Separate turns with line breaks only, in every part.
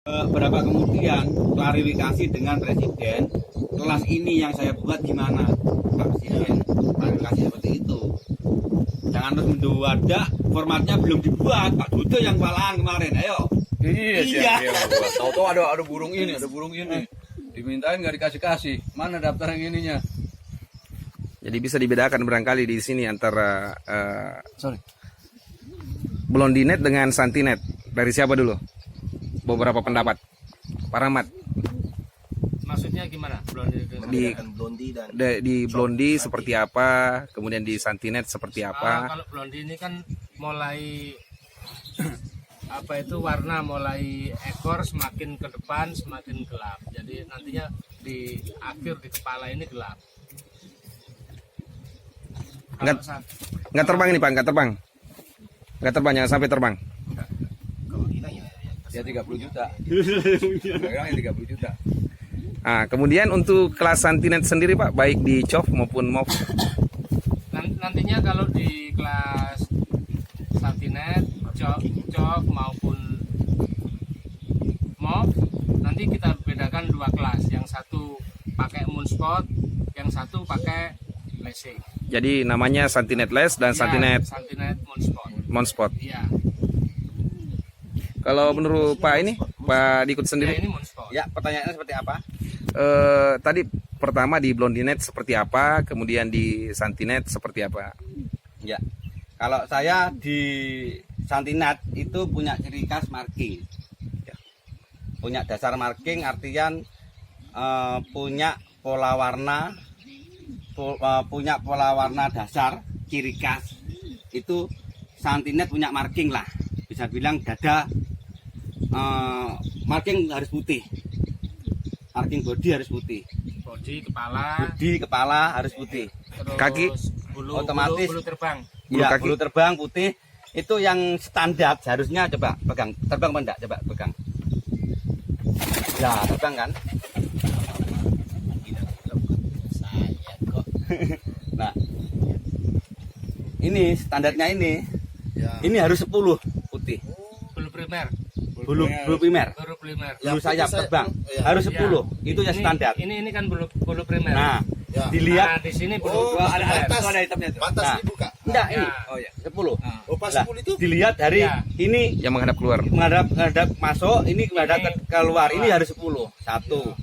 Berapa kemudian klarifikasi dengan presiden, kelas ini yang saya buat gimana Pak Presiden, klarifikasi seperti itu. Jangan terus menduadak, formatnya belum dibuat, Pak Dudo yang kewalahan kemarin, ayo.
Iya. Tahu-tahu ada burung ini, dimintain nggak dikasih. Mana daftar yang ininya?
Jadi bisa dibedakan barangkali di sini antara Blondinet dengan Santinet. Dari siapa dulu? Beberapa pendapat. Pak Rahmat.
Maksudnya gimana?
Di Blondi seperti apa, kemudian di Santinet seperti apa?
Kalau Blondi ini kan mulai warna mulai ekor semakin ke depan semakin gelap. Jadi nantinya di akhir di kepala ini gelap.
Nggak terbang ini Pak, nggak terbang. Nggak terbang, jangan sampai terbang.
Ya 30 juta. Yang 30 juta.
Nah, kemudian untuk kelas Santinet sendiri Pak, baik di COF maupun MOV.
Nantinya kalau di kelas Santinet, COF maupun MOV, nanti kita bedakan dua kelas. Yang satu pakai moonspot, yang satu pakai lacing.
Jadi namanya Santinet Les dan Santinet Moonspot.
Iya.
Kalau menurut Pak ini, Pak Dikut sendiri?
Ini moonspot.
Ya, pertanyaannya seperti apa?
Tadi pertama di Blondinet seperti apa, kemudian di Santinet seperti apa?
Ya, kalau saya di Santinet itu punya ciri khas marking. Ya. Punya dasar marking, artian punya pola warna, punya pola warna dasar, ciri khas. Itu Santinet punya marking lah. Bisa bilang dada marking harus putih. Marking body harus putih.
Body,
kepala harus putih.
terus
Kaki
otomatis
bulu terbang.
Ya,
kaki.
bulu terbang putih itu yang standar harusnya. Coba pegang, terbang apa enggak? Coba pegang. Ya, terbang kan? Nah, ini standarnya ini. Ini harus 10 putih.
Bulu primer.
Bulu primer. Bulu sayap terbang harus 10. Itu ya standar.
Ini kan bulu primer.
Nah, dilihat
di sini bulu
ada hitamnya itu.
Pantas
Nah,
dibuka.
enggak ini.
Ya.
Oh ya, 10.
Oh, pas
Lah,
10 itu
dilihat dari
Ya.
ini
yang menghadap keluar.
menghadap masuk, ini menghadap keluar. Ini harus 10. 1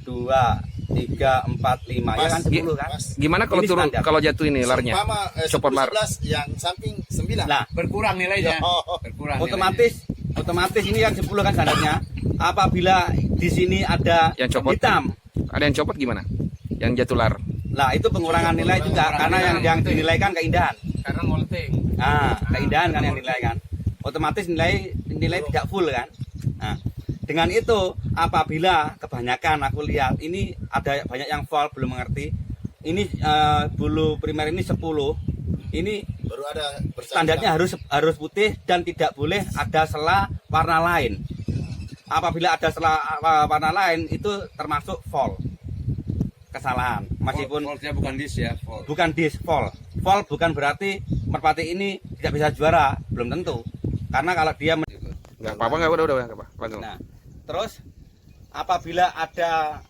2 3 4 5 ya kan 10 kan?
Gimana kalau
Ini
turun,
standar.
kalau jatuh ini larnya?
Seumpama,
Copot lar.
11 yang samping 9.
Nah,
Berkurang nilainya.
Oh,
Berkurang.
otomatis ini kan 10 kan standarnya. Apabila di sini ada
Yang copot.
hitam,
Ada yang copot gimana? Yang jatuh lar.
lah itu pengurangan nilai juga karena yang dinilaikan keindahan.
karena molting.
Nah, keindahan kan yang dinilaikan. Otomatis nilai tidak full kan. Nah, dengan itu apabila kebanyakan aku lihat ini ada banyak yang full belum mengerti. Ini bulu primer ini 10. Ini
baru ada
standarnya harus putih dan tidak boleh ada sela warna lain. Apabila ada sela warna lain itu termasuk fall. Kesalahan. Meskipun
Voltnya bukan dis ya. Volt.
bukan dis fall. Fall bukan berarti merpati ini tidak bisa juara, belum tentu. Karena kalau dia
Nggak apa-apa, nggak udah nggak apa. Langsung.
nah, terus apabila ada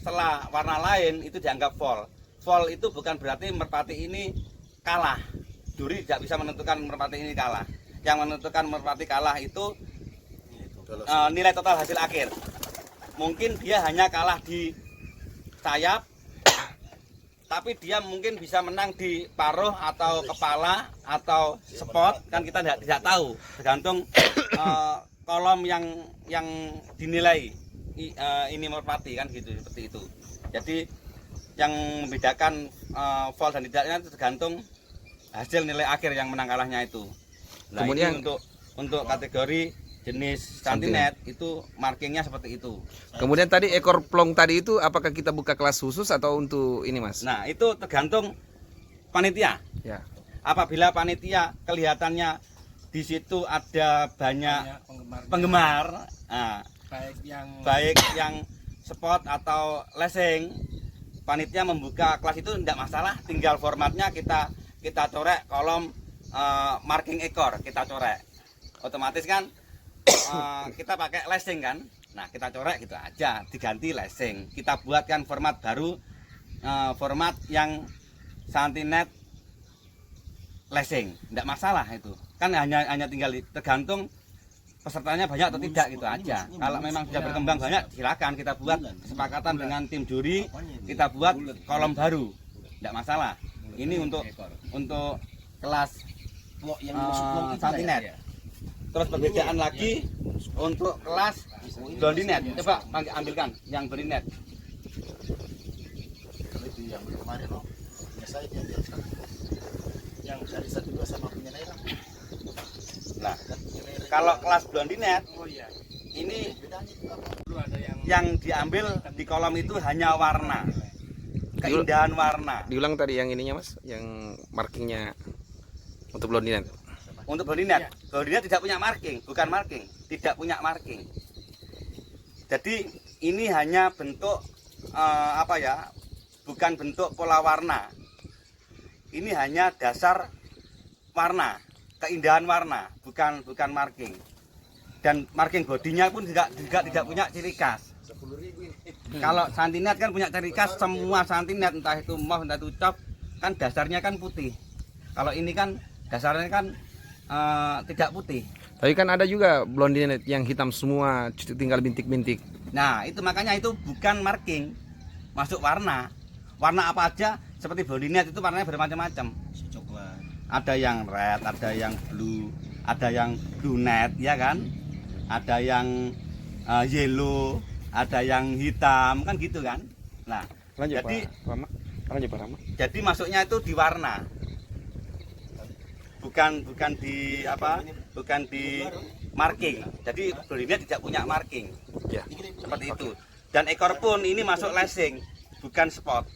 sela warna lain itu dianggap fall. Fall itu bukan berarti merpati ini kalah. Juri tidak bisa menentukan merpati ini kalah. Yang menentukan merpati kalah itu nilai total hasil akhir. Mungkin dia hanya kalah di sayap, tapi dia mungkin bisa menang di paruh atau kepala atau spot, kan kita tidak tahu, tergantung kolom yang dinilai ini merpati kan gitu, seperti itu. Jadi yang membedakan fall dan tidaknya tergantung hasil nilai akhir yang menang kalahnya itu. Nah,
Kemudian
ini untuk kategori jenis Santinet itu markingnya seperti itu.
Kemudian tadi ekor plong tadi itu apakah kita buka kelas khusus atau untuk ini Mas?
Nah, itu tergantung panitia.
Ya.
Apabila panitia kelihatannya di situ ada banyak penggemar, nah, baik yang spot atau lessing, panitia membuka kelas itu tidak masalah, tinggal formatnya kita coret kolom marking ekor, kita coret. Otomatis kan kita pakai lashing kan. Nah, kita corek gitu aja, diganti lashing. Kita buatkan format baru, format yang santinet lashing. Tidak masalah itu. Kan hanya tinggal tergantung pesertanya banyak atau tidak gitu aja. Kalau memang sudah berkembang banyak, silakan kita buat kesepakatan dengan tim juri, kita buat kolom baru. Tidak masalah. Ini untuk kelas santinet. Terus perbedaan lagi untuk kelas blondinet. Coba ambilkan yang blondinet.
Kalau itu yang kemarin loh, biasanya dia biasa. Yang dari 12 sama punya daerah.
Nah, kalau kelas blondinet, ini yang diambil di kolom itu hanya warna, keindahan warna.
Diulang tadi yang ininya Mas, yang markingnya untuk blondinet.
Untuk blondinet, blondinet tidak punya marking, bukan marking, tidak punya marking. Jadi ini hanya bentuk bukan bentuk pola warna. Ini hanya dasar warna, keindahan warna, bukan marking. Dan marking bodinya pun juga tidak punya ciri khas. Kalau santinet kan punya ciri khas, semua santinet entah itu mauve entah itu cop kan dasarnya kan putih. Kalau ini kan dasarnya kan tidak putih.
Tapi kan ada juga blondinet yang hitam semua, tinggal bintik-bintik.
Nah, itu makanya itu bukan marking, masuk warna. Warna apa aja seperti blondinet itu warnanya bermacam-macam.
Coklat.
Ada yang red, ada yang blue, ada yang brunette, ya kan? Ada yang yellow, ada yang hitam, kan gitu kan? Nah, jadi masuknya itu di warna. Bukan di marking. Jadi blondinet tidak punya marking.
Ya.
Seperti itu. Dan ekor pun ini masuk lashing, bukan spot.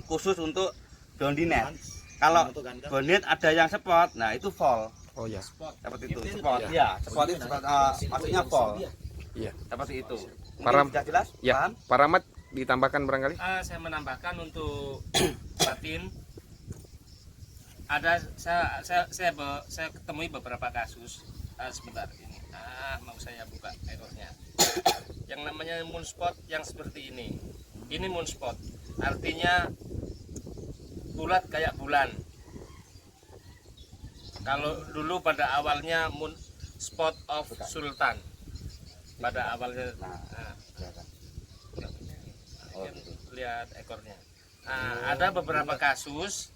Khusus untuk blondinet. Kalau blondinet ada yang spot, nah itu fall.
Oh ya.
Seperti itu. Spot. Ya, spot itu maksudnya fall.
Iya.
Seperti itu.
Param.
Sudah jelas?
Ya.
Paham?
Pak Rahmat ditambahkan barangkali?
Saya menambahkan untuk batin. Ada saya ketemui beberapa kasus. Sebentar ini. Mau saya buka ekornya. Yang namanya moonspot yang seperti ini. Ini moonspot. Artinya bulat kayak bulan. Kalau dulu pada awalnya moonspot of Sultan. Pada awalnya. Lihat ekornya. Ada beberapa kasus.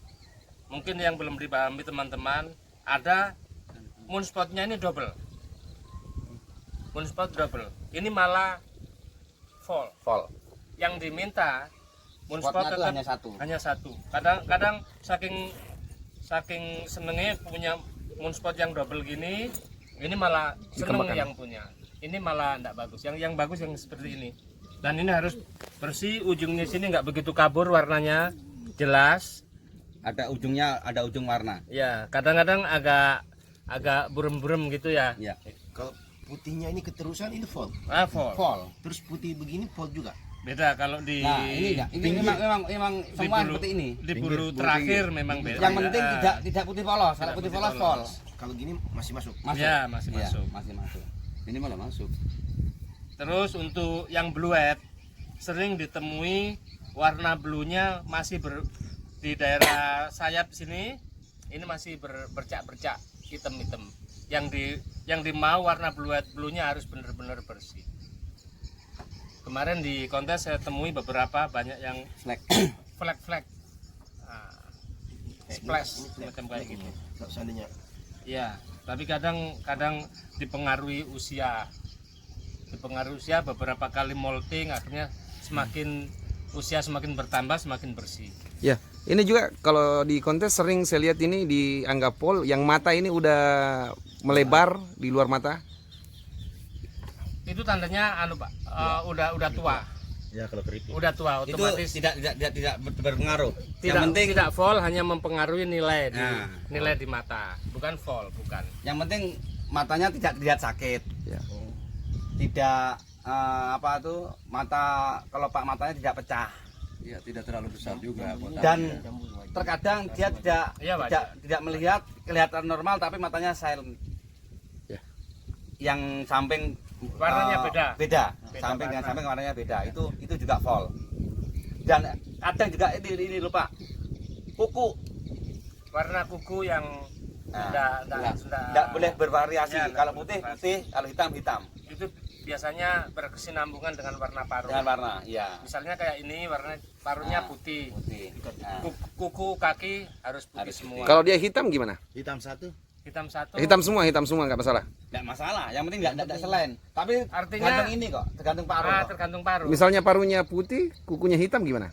Mungkin yang belum dipahami teman-teman, ada moonspotnya ini double. Moonspot double. Ini malah fall. Yang diminta moonspot tetap hanya satu. Kadang saking senengnya punya moonspot yang double gini, ini malah seneng yang punya. Ini malah enggak bagus. Yang bagus yang seperti ini. Dan ini harus bersih, ujungnya sini nggak begitu kabur warnanya, jelas.
Ada ujung warna.
Ya, kadang-kadang agak burem-burem gitu ya.
Ya.
Kalau putihnya ini keterusan ini fall.
Fall.
Terus putih begini fall juga.
Beda kalau di
Nah, ini enggak. Ini memang semua seperti ini.
Di bulu terakhir memang beda.
Yang penting tidak putih polos. Kalau putih polos fall.
Kalau gini masih masuk.
Ya, masih
Iya,
masuk.
masih masuk. Ini malah masuk.
Terus untuk yang bluet sering ditemui warna bluenya masih di daerah sayap sini ini masih bercak-bercak hitam-hitam. Yang mau warna bluenya harus benar-benar bersih. Kemarin di kontes saya temui beberapa banyak yang flag. Splash semacam kayak gitu.
Seandainya.
Iya, tapi kadang dipengaruhi usia. Beberapa kali molting akhirnya usia semakin bertambah semakin bersih.
Ya, ini juga kalau di kontes sering saya lihat ini dianggap pol yang mata ini udah melebar di luar mata.
Itu tandanya Pak, udah tua.
Ya kalau keripik.
Udah tua
Itu
otomatis
tidak berpengaruh.
tidak
Yang penting
tidak fall, hanya mempengaruhi nilai
Nah,
di mata, bukan fall, bukan.
yang penting matanya tidak terlihat sakit.
Ya.
Tidak mata kelopak matanya tidak pecah.
Ya, tidak terlalu besar juga.
Dan terkadang dia
Iya, Pak.
tidak melihat kelihatan normal tapi matanya silent.
Ya.
yang samping
Warnanya beda.
Beda.
Beda
Samping
warna.
dengan samping warnanya beda. Itu juga fall. Dan kadang juga ini lupa. Kuku
Warna kuku yang
Nah,
enggak
enggak boleh bervariasi.
Ya,
Kalau
enggak
putih
bervariasi.
putih, kalau hitam hitam.
Itu biasanya berkesinambungan dengan warna paruh.
Dengan warna, iya.
Misalnya kayak ini warna paruhnya
Nah,
putih.
Putih. Nah,
Kuku kaki harus putih
Harus
semua.
Kalau dia hitam gimana?
Hitam satu.
Hitam satu.
Hitam semua nggak masalah.
enggak masalah. Yang penting enggak selain. Tapi
Artinya-
tergantung ini kok, tergantung paruh. kok.
Tergantung paruh.
Misalnya paruhnya putih, kukunya hitam gimana?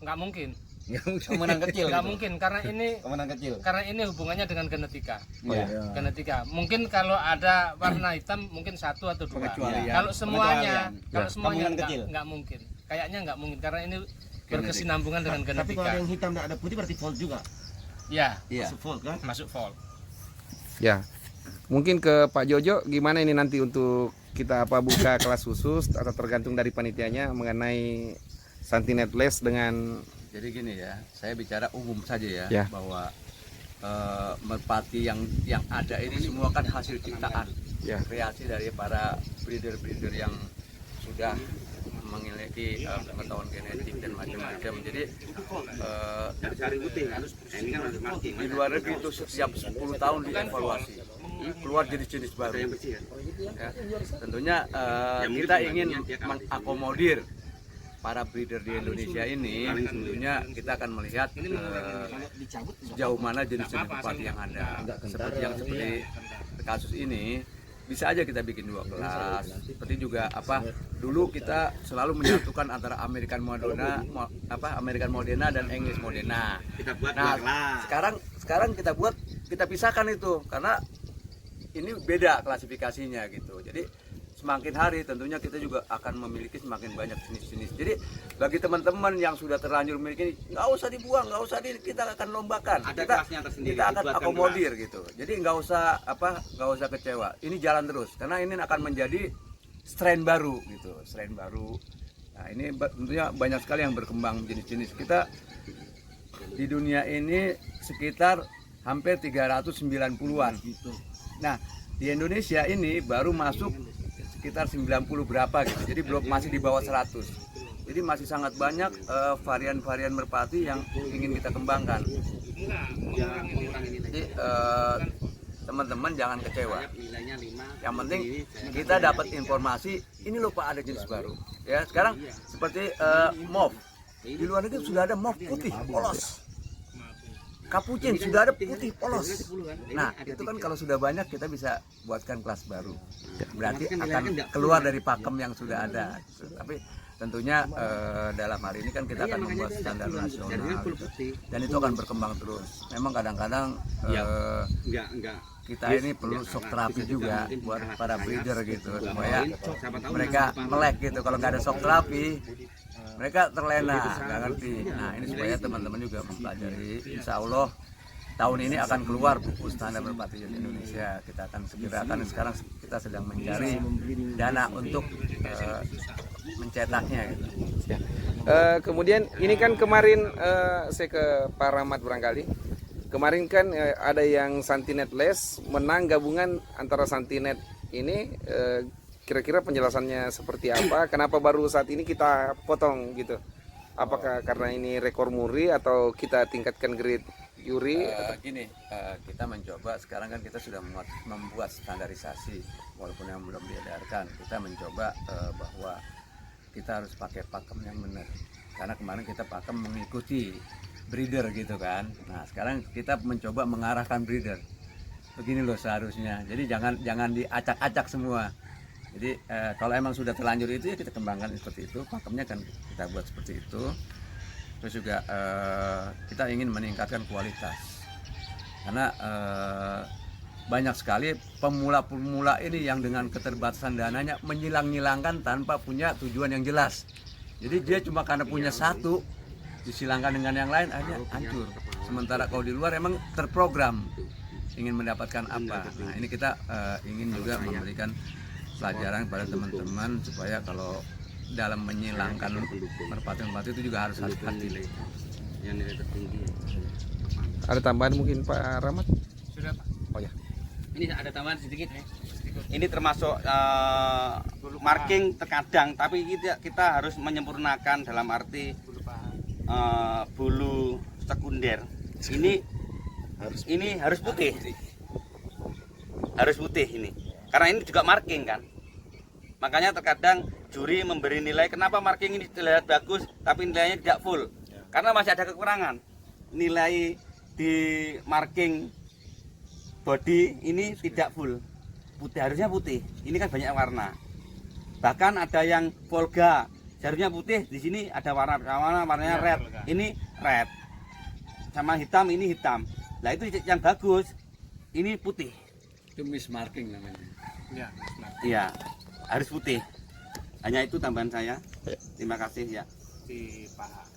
Nggak mungkin.
Kemungkinan kecil.
Nggak
gitu.
mungkin
Kemungkinan kecil.
karena ini hubungannya dengan genetika.
Iya.
Genetika. Mungkin kalau ada warna hitam mungkin satu atau dua.
Pengecualian.
Kalau semuanya,
Pengecualian.
kalau
Ya.
semuanya
Kemungkinan kecil.
nggak mungkin. Kayaknya nggak mungkin karena ini berkesinambungan dengan
Tapi
genetika.
kalau ada yang hitam tidak ada putih berarti fold juga.
Ya,
Iya.
Masuk fold kan?
masuk fall.
Ya. Mungkin ke Pak Jojo gimana ini nanti untuk kita buka kelas khusus atau tergantung dari panitianya mengenai Santinetless dengan
Jadi gini ya, saya bicara umum saja ya,
Ya.
bahwa merpati yang ada ini semua kan hasil ciptaan,
ya.
kreasi dari para breeder-breeder yang sudah memiliki pengetahuan genetik dan macam-macam. Jadi di luar negeri itu setiap 10 tahun dievaluasi, keluar jenis-jenis baru. Ya, tentunya kita ingin mengakomodir para breeder di Indonesia ini. Tentunya kita akan melihat sejauh mana jenis-jenis merpati yang ada. Seperti kasus ini, bisa aja kita bikin 2 kelas. Seperti juga dulu kita selalu menyatukan antara American Modena dan English Modena. Nah, sekarang kita pisahkan itu karena ini beda klasifikasinya gitu. Jadi semakin hari tentunya kita juga akan memiliki semakin banyak jenis-jenis. Jadi bagi teman-teman yang sudah terlanjur memiliki, nggak usah dibuang, nggak usah kita akan lombakan.
Ada kelasnya tersendiri,
Kita akan
dibuatkan
akomodir gitu. Jadi nggak usah kecewa. Ini jalan terus karena ini akan menjadi strain baru gitu, strain baru. Nah ini tentunya banyak sekali yang berkembang jenis-jenis. Kita di dunia ini sekitar hampir 390-an. Nah di Indonesia ini baru masuk sekitar 90 berapa gitu, jadi belum, masih di bawah 100. Jadi masih sangat banyak varian-varian merpati yang ingin kita kembangkan. Jadi teman-teman jangan kecewa. Yang penting kita dapat informasi, ini loh Pak ada jenis baru. Ya sekarang seperti mauve, di luar negeri sudah ada mauve putih polos. Kapucin sudah ada putih polos. Nah itu kan kalau sudah banyak kita bisa buatkan kelas baru. Berarti akan keluar dari pakem yang sudah ada. Tapi tentunya dalam hari ini kan kita akan membuat standar nasional dan itu akan berkembang terus. Memang kadang-kadang kita ini perlu shock terapi juga buat para breeder gitu supaya mereka melek gitu. Kalau nggak ada shock terapi mereka terlena, nggak ngerti. Nah ini supaya teman-teman juga mempelajari. Insya Allah tahun ini akan keluar buku standar merpati di Indonesia. Kita akan sekarang kita sedang mencari dana untuk mencetaknya gitu.
Ya. Kemudian ini kan kemarin saya ke Pak Rahmat barangkali. Kemarin kan ada yang Santinetless menang gabungan antara Santinet ini. Kira-kira penjelasannya seperti apa? Kenapa baru saat ini kita potong gitu? Apakah karena ini rekor muri atau kita tingkatkan grade Yuri?
Kita mencoba sekarang kan kita sudah membuat standarisasi walaupun yang belum diedarkan. Kita mencoba bahwa kita harus pakai pakem yang benar. Karena kemarin kita pakem mengikuti breeder gitu kan. Nah sekarang kita mencoba mengarahkan breeder. Begini loh seharusnya. Jadi jangan diacak-acak semua. Jadi kalau emang sudah terlanjur itu ya kita kembangkan seperti itu, pakemnya kan kita buat seperti itu. Terus juga kita ingin meningkatkan kualitas, karena banyak sekali pemula-pemula ini yang dengan keterbatasan dananya menyilang-nyilangkan tanpa punya tujuan yang jelas. Jadi dia cuma karena punya satu disilangkan dengan yang lain akhirnya hancur. Sementara kalau di luar emang terprogram ingin mendapatkan apa. Nah ini kita ingin juga memberikan pelajaran kepada teman-teman supaya kalau dalam menyilangkan merpati-merpati itu juga harus hati-hati. Ada
tambahan mungkin Pak Rahmat?
Sudah Pak.
Oh ya.
Ini ada tambahan sedikit ya.
ini termasuk marking terkadang, tapi kita harus menyempurnakan dalam arti bulu sekunder. Ini harus putih. Harus putih ini. Karena ini juga marking kan. Makanya terkadang juri memberi nilai kenapa marking ini terlihat bagus tapi nilainya tidak full. Karena masih ada kekurangan. Nilai di marking body ini tidak full. Putih, harusnya putih. Ini kan banyak warna. Bahkan ada yang Volga, harusnya putih. Di sini ada warnanya red. Ini red. Sama hitam, ini hitam. Nah itu yang bagus. Ini putih.
Itu mismarking namanya.
Iya, harus putih. Hanya itu tambahan saya. Terima kasih ya.
Di paha.